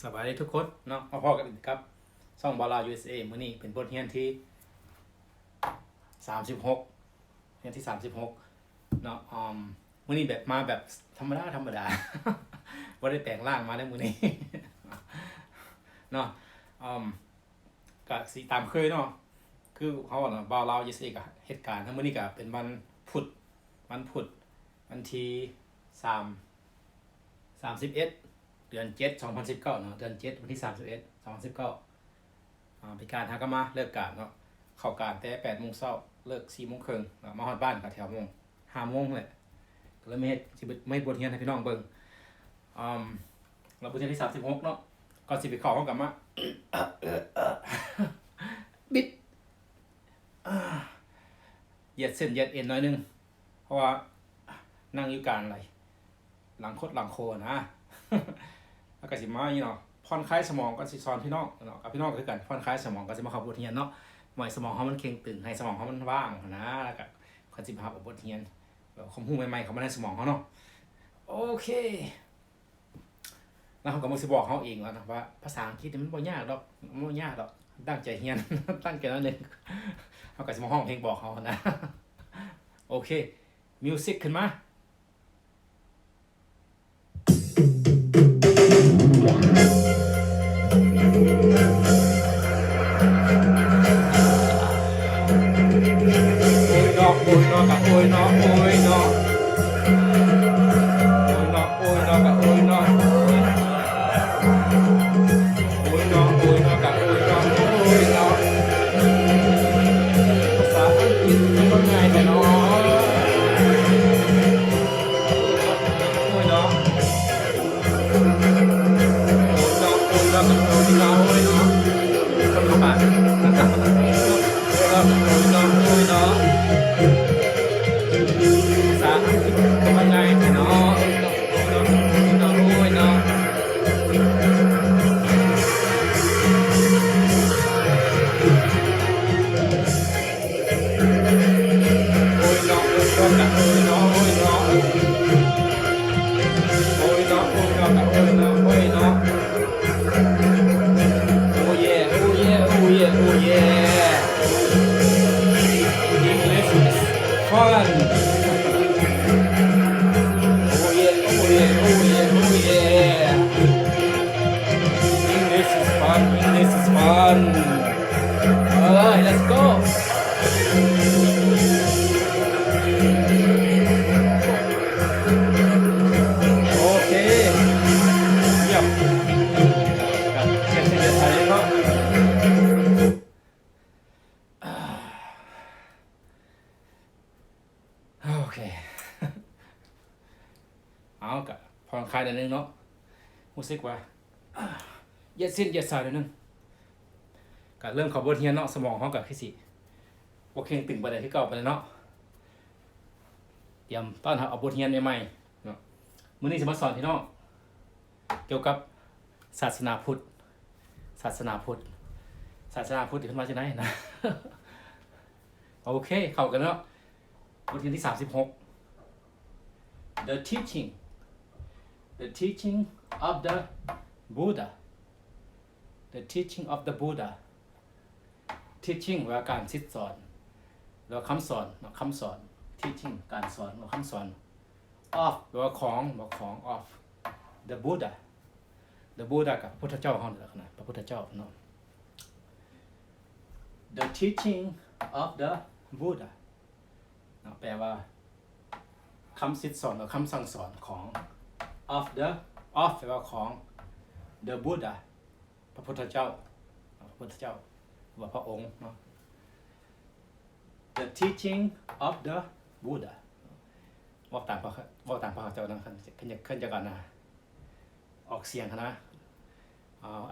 สวัสดีทุกคนเนาะมาพอกันอีกครับช่องบาลา USA มื้อนี้เป็นบทเรียนที่36เรียนที่36เนาะมื้อนี้แบบมาแบบธรรมดา บ่ได้แต่งร่างมาได้มื้อนี้ เนาะก็สิตามเคยเนาะคือเขาว่าบาลา USA ก็เหตุการณ์ทั้งมื้อนี้ก็เป็นวันพุธวันที่31เดือน7 2019เนาะเดือน7วันที่31 2019เป็นการหากนมาเลิกการเนาะเข้าการแต่8 โมงเช้าเลิก4 โมงครึ่งมาฮอดบ้านก็แถวโมง5 โมงแหละก็เลยไม่บทเรียนให้พี่น้องเบิ่งเราบทเรียนที่36เนาะก่อนสิไปเข้าห้องกลับมา บิดเหยียดเส้นเหยียดเอ็นหน่อยนึงเพราะว่านั่งอยู่กลางอะไรหลังโคนะ แล้วก็สิมาเนาะผ่อนคลายสมองก็สิสอนพี่น้องเนาะกับพี่น้องคือกันผ่อนคลายสมองก็สิมาเข้าบทเรียนเนาะหมายสมองเฮามันเข่งตึงให้สมองเฮามันว่างนะแล้วก็ก็สิมาเข้าบทเรียนความรู้ใหม่ๆเข้ามาในสมองเฮาเนาะโอเคแล้วเขาก็มาสิบอกเฮาเองว่าภาษาอังกฤษมันบ่ยากดอกตั้งใจเรียน ตั้งใจแล้วนึงเฮาก็สิมาร้องเพลงบอกเฮานะ โอเคมิวสิกขึ้นมาโอ้ยเนาะกับโอ้ยเนาะโอ้ยเนาะโอ้ยเนาะโอ้ยเนาะกับโอ้ยเนาะโอ้ยเนาะโอ้ยเนาะกับโอ้ยเนาะโอ้ยเนาะภาษาอังกฤษมันก็ง่ายแต่เนาะโอ้ยเนาะโอ้ยเนาะโอ้ยเนาะกับโอ้ยเนาะโอ้ยเนาะคนละบาทโอ้ยเนาะโอ้ยเนาะโอ้ยเนาะภาษาอังกฤษก็ว่าง่ายแต่เนาะโอ้ยเนาะFun. Oh yeah, oh yeah, oh yeah, oh yeah. English is fun, English is fun. Alright, let's go. Okay. Yep. Check it out. โอเค เอากะผ่อนคลายหน่อยนึงเนาะรู้สึกว่าเหยียดเส้นเหยียดสายหน่อยนึงกะเริ่มเข้าบทเรียนเนาะสมองเขากะคือสิบ่เข่งตึงปานใดคือเก่าปานใดเนาะเตรียมต้อนรับเอาบทเรียนใหม่ๆเนาะมื้อนี้สิมาสอนพี่น้องเกี่ยวกับศาสนาพุทธที่เพิ่นมาจากไหนนะ โอเคเข้ากันเนาะบทเรียนที่36 The teaching of the Buddha teaching ว่าการสิสอนแล้วคำสอน teaching การสอนแล้วคำสอน of แปลว่าของof the Buddha กับพระพุทธเจ้าเฮานี่แหละนะพระพุทธเจ้าเนาะ The teaching of the Buddha แปลว่าคำสิสอนหรือคำสั่งสอนของ of แปลว่าของ the Buddha พระพุทธเจ้าว่าพระองค์เนาะ the teaching of the Buddha ว่าตามพระเจ้านะครับขึ้นจากกันนะออกเสียงนะ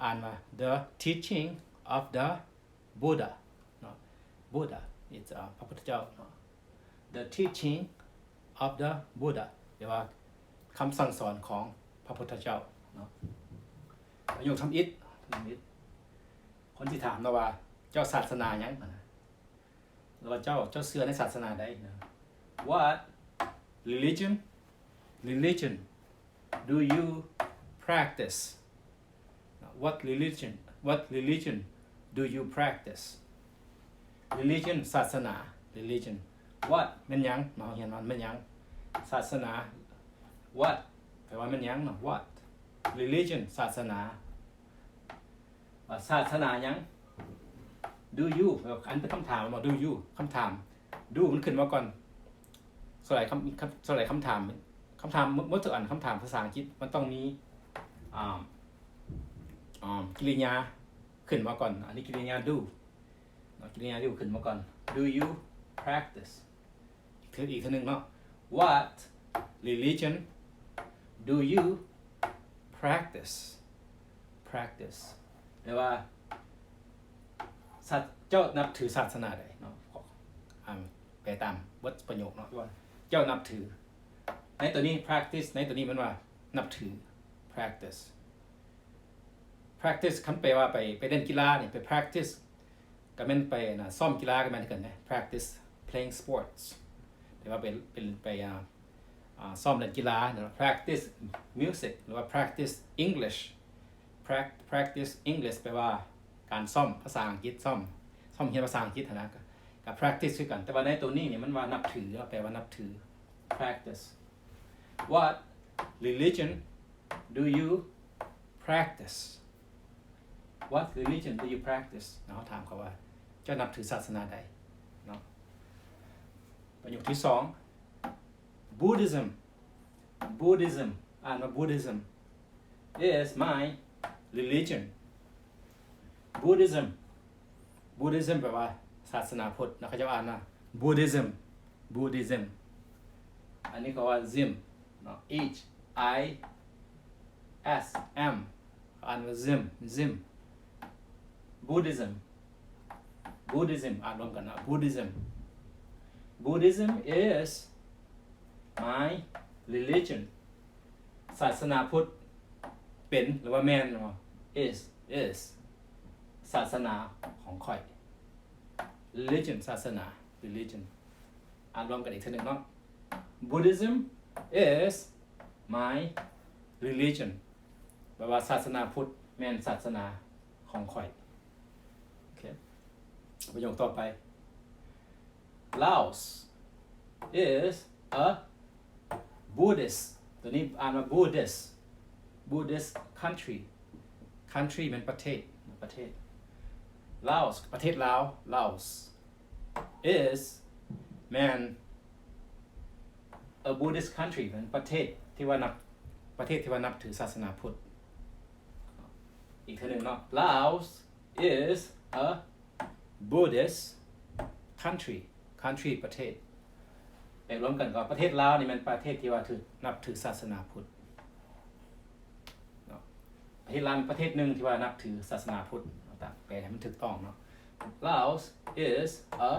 อ่านมา the teaching of the Buddha เนาะ Buddha is พระพุทธเจ้าเนาะThe teaching of the Buddha แปลว่าคำสั่งสอนของพระพุทธเจ้าเนาะประโยคทำอิฐคนที่ถามเราว่าเจ้าศาสนาหยังหรือว่าเจ้าเชื่อในศาสนาใดนะ What religion do you practice what religion do you practice religion ศาสนา religion what แม่นหยังเนาะเห็นมันแม่นหยังศาสนา what แปลว่าแม่นหยังเนาะ what religion ศาสนาศาสนาหยัง do you อันเป็นคำถามมา do you คำถาม do มันขึ้นมาก่อนสลายคำถามเมื่ออ่านคำถามภาษาอังกฤษมันต้องมีกริยาขึ้นมาก่อนอันนี้กริยา do กริยา do ขึ้นมาก่อน do you practice อีกทีหนึ่งเนาะ what religion do you practice แปลว่าเจ้านับถือศาสนาใดเนาะแปลตามบทประโยคเนาะว่าเจ้านับถือในตัวนี้ practice ในตัวนี้มันว่านับถือ practice คำแปลว่าไปเล่นกีฬาเนี่ยไป practice ก็แม่นไปนะซ้อมกีฬาก็แม่นกันนะ practice playing sports แปลว่าไปซ้อมเล่นกีฬาหรือ practice music หรือว่า practice English practice English แปลว่าการซ้อมภาษาอังกฤษซ้อมเรียนภาษาอังกฤษนะกับ practice คือกันแต่ว่าในตัวนี้เนี่ยมันว่านับถือแปลว่านับถือ practice what religion do you practice what religion do you practice เนาะถามเขาว่าเจ้านับถือศาสนาใดเนาะประโยคที่สอง Buddhism อ่านว่า Buddhism is my religion Buddhism แปลว่าศาสนาพุทธนะเขาจะอ่านว่า Buddhism อันนี้ก็ว่า Zim เนาะ H I S M อ่านว่า Zim Buddhism อ่านรวมกันนะ Buddhism is my religion ศาสนาพุทธเป็นหรือว่าแม่นเนาะ is ศาสนาของข่อย religion ศาสนา religion อ่านรวมกันอีกทีหนึ่งเนาะ Buddhism is my religion แปลว่าศาสนาพุทธแม่นศาสนาของข่อยโอเคประโยคต่อไป Laos is a Buddhist ตัวนี้อ่านว่า Buddhist country เป็นประเทศLaos ประเทศลาว Laos is man a Buddhist country เป็นประเทศที่ว่านับถือศาสนาพุทธอีกทีหนึ่งเนาะ Laos is a Buddhist country ประเทศไปรวมกันก็ประเทศลาวนี่มันประเทศที่ว่านับถือศาสนาพุทธประเทศลาวเป็นประเทศหนึ่งที่ว่านับถือศาสนาพุทธแปลให้มันถูกต้องเนาะ Laos is a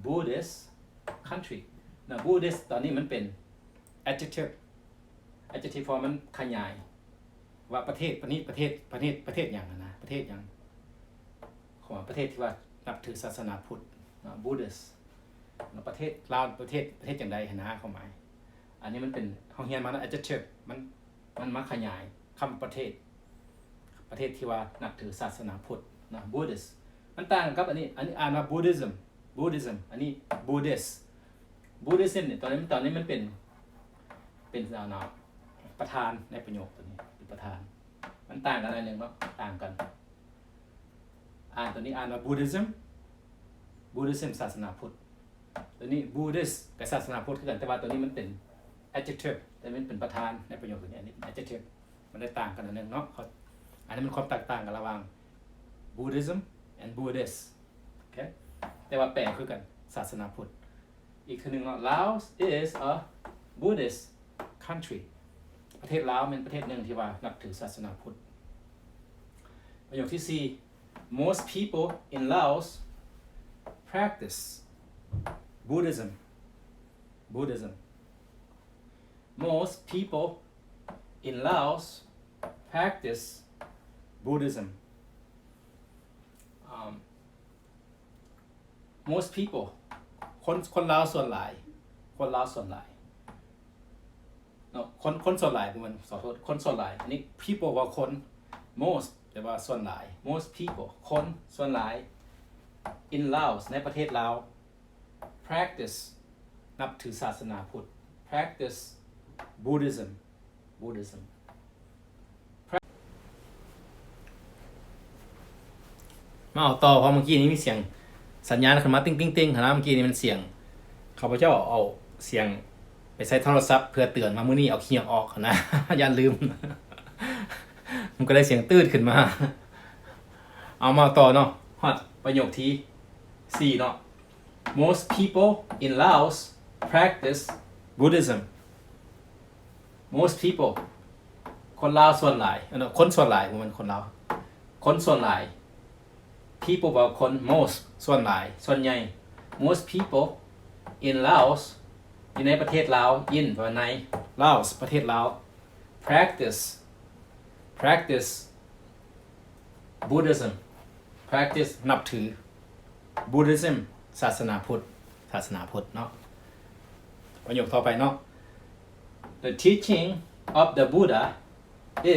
Buddhist country นะ Buddhist ตอนนี้มันเป็น adjective form มันขยายว่าประเทศอย่างนะประเทศอย่างของประเทศที่ว่านับถือศาสนาพุทธนะ Buddhist ประเทศลาวประเทศอย่างใดนะความหมายอันนี้มันเป็นของเฮียนมานะ adjective มันมาขยายคำประเทศที่ว่านับถือศาสนาพุทธนะ Buddhist มันต่างกับอันนี้อ่านว่า Buddhism อันนี้ Buddhism เนี่ยตอนนี้มันเป็นประธานในประโยคตัวนี้เป็นประธานมันต่างกันอะไรหนึ่งเนาะต่างกันตัวนี้อ่านว่า Buddhism ศาสนาพุทธตัวนี้ Buddhist กับศาสนาพุทธคือกันแต่ว่าตัวนี้มันเป็น adjective แต่มันเป็นประธานในประโยคตัวนี้อันนี้ adjective มันได้ต่างกันอันหนึ่งเนาะอันนี้มันความแตกต่างกันระหว่าง Buddhism and Buddhist โอเคแต่ว่าแปลคือกันศาสนาพุทธอีกทีหนึ่งเนาะ Laos is a Buddhist country ประเทศลาวเป็นประเทศหนึ่งที่ว่านับถือศาสนาพุทธประโยคที่ 4 Most people in Laos practice Buddhism Most people in Laos practice Buddhism most people คนลาวส่วนหลายเนาะคนส่วนหลายเป็นคนส่วนหลายอันนี้ people ว่าคน most แปลว่าส่วนหลาย most people คนส่วนหลาย in Laos ในประเทศลาว practice นับถือศาสนาพุทธ practice Buddhism มาเอาต่อเพราะเมื่อกี้นี้มีเสียงสัญญาณขึ้นมาติ้งติ้งติ้งนะเมื่อกี้นี้มันเสียงข้าพเจ้าเอาเสียงไปใส่โทรศัพท์เพื่อเตือนมามื้อนี้เอาเคียงออกนะ อย่าลืม มันก็ได้เสียงตืดขึ้นมาเอามาต่อเนาะฮอดประโยคที่4เนาะ most people in Laos practice Buddhism most people คนลาวส่วนหลายคนส่วนหลายมันคนลาวคนส่วนหลาย people แปลว่าคน most ส่วนหลายส่วนใหญ่ most people in Laos อยู่ในประเทศลาว in แปลว่าใน Laos ประเทศลาว practice Buddhism practice นับถือ Buddhism ศาสนาพุทธเนาะประโยคต่อไปเนาะ The teaching of the Buddha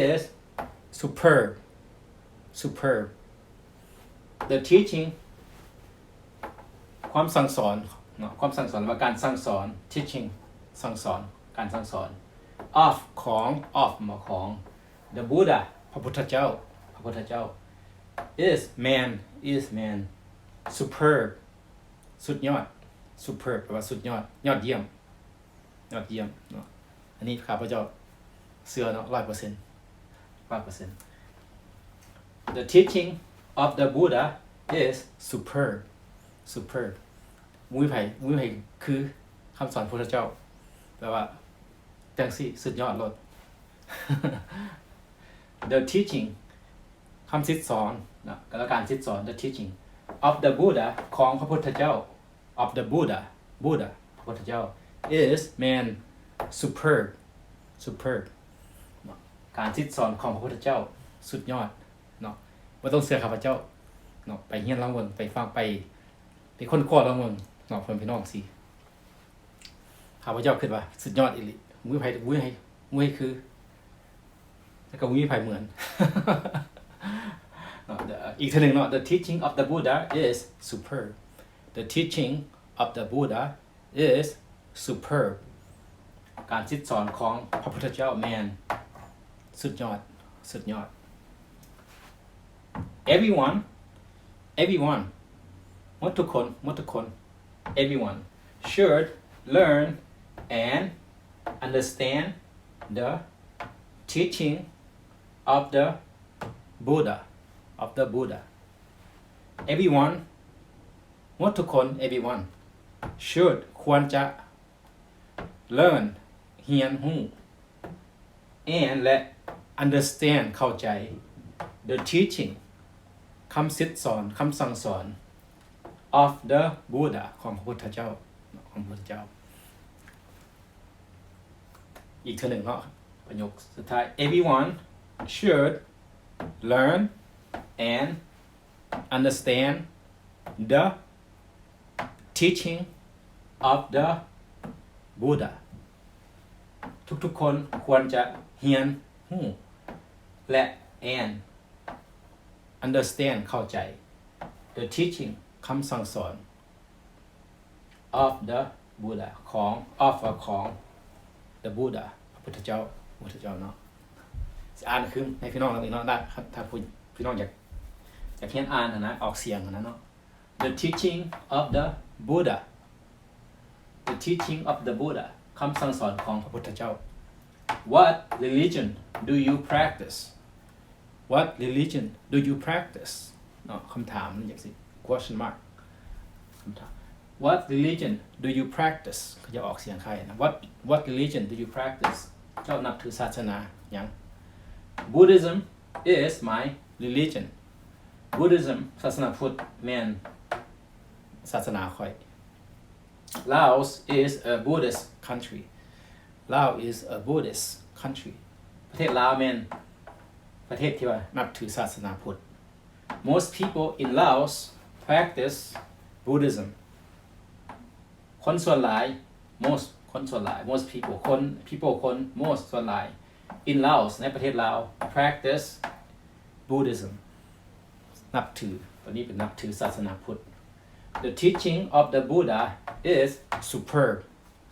is superb The teaching ความสั่งสอนเนาะความสั่งสอนว่าการสั่งสอน teaching สั่งสอนการสั่งสอน of มาของ the Buddha พระพุทธเจ้า is man superb สุดยอด superb แปลว่าสุดยอดยอดเยี่ยมเนาะอันนี้ข้าพเจ้าเชื่อเนาะ100% The teaching of the Buddha is superb มุ้ยไผ่คือคำสอนพระพุทธเจ้าแปลว่าจังสิสุดยอดโลด The teaching คำสิทธิสอนนะแล้วการสิทธิสอน The teaching of the Buddha ของพระพุทธเจ้า of the Buddha พระพุทธเจ้า is man superb การสิทธิสอนของพระพุทธเจ้าสุดยอดเนาะบ่ต้องเชื่อข้าพเจ้าเนาะไปเฮียนลองเบิ่งไปฟังไปค้นคว้าลองเบิ่งเนาะเพิ่นพี่น้องสิข้าพเจ้าคิดว่าสุดยอดอีหลีมุ้ยไผ่คือแล้วก็มุ้ยไผ่เหมือน อีกทีหนึ่งเนาะ The teaching of the Buddha is superb The teaching of the Buddha is superb การสิทธิสอนของพระพุทธเจ้า man สุดยอดeveryone หมดทุกคน everyone should learn and understand the teaching of the Buddha everyone หมดทุกคน everyone should ควรจะ learn เรียนรู้ and และ understand เข้าใจ the teaching คำสั่งสอน of the Buddha ของพระพุทธเจ้าอีกเท่าหนึ่งเนาะประโยคสุดท้าย everyone should learn and understand the teaching of the Buddha ทุกคนควรจะเรียนรู้และ and understand เข้าใจ the teaching คำสั่งสอน of the Buddha ของ the Buddha พระพุทธเจ้าเนาะอ่านขึ้นให้พี่น้องเราอีกเนาะได้ครับถ้าพี่น้องอยากเขียนอ่านนะออกเสียงนะเนาะ the teaching of the Buddha คำสั่งสอนของพระพุทธเจ้า What religion do you practice เนาะคำถามนี่อย่างสิ question mark คำถาม What religion do you practice เขาจะออกเสียงใครนะ What religion do you practice เจ้านับถือศาสนาอย่าง Buddhism is my religion Buddhism ศาสนาพุทธแม่นศาสนาข่อย Laos is a Buddhist country Laos is a Buddhist country ประเทศลาวแม่นประเทศที่ว่านับถือศาสนาพุทธ Most people in Laos practice Buddhism คนส่วนหลาย most people คน most ส่วนหลาย in Laos ในประเทศลาว practice Buddhism นับถือตัวนี้เป็นนับถือศาสนาพุทธ The teaching of the Buddha is superb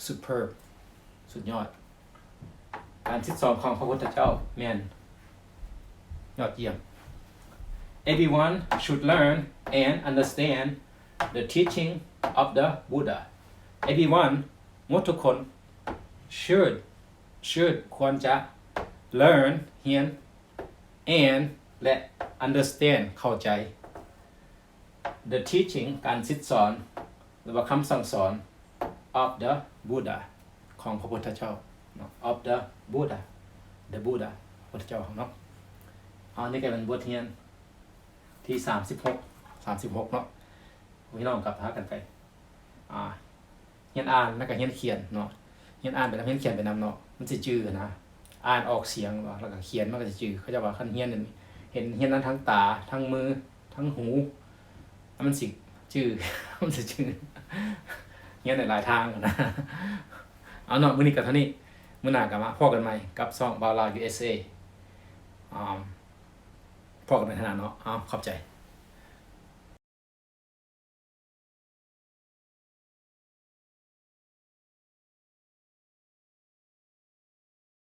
สุดยอดการคิดสอนของพระพุทธเจ้าแม่นยอดเยี่ยม Everyone should learn and understand the teaching of the Buddha Everyone หมดทุกคน should ควรจะ learn เรียน and และ understand เข้าใจ the teaching การศึกสอนหรือว่าคำสั่งสอน of the Buddha ของพระพุทธเจ้า of the Buddha พระพุทธเจ้าของเนาะอันนี้ก็เป็นบทเรียนที่36เนาะพี่น้องกลับหากันไปเรียนอ่านแล้วก็เรียนเขียนเนาะเรียนอ่านไปแล้วเรียนเขียนไปนำเนาะมันสิจื้อนะอ่านออกเสียงแล้วก็เขียนมันก็จะจื้อเขาจะว่าคันเรียนนี่เห็นเรียนนั้นทั้งตาทั้งมือทั้งหูมันสิจื้อ มันสิจื้อเรียนหลายทางนะเอาเนาะมื้อนี้ก็เท่านี้มื้อหน้าก็มาพบกันใหม่กับช่องบาวลาว USA พบกันในขณะเนาะขอบใจ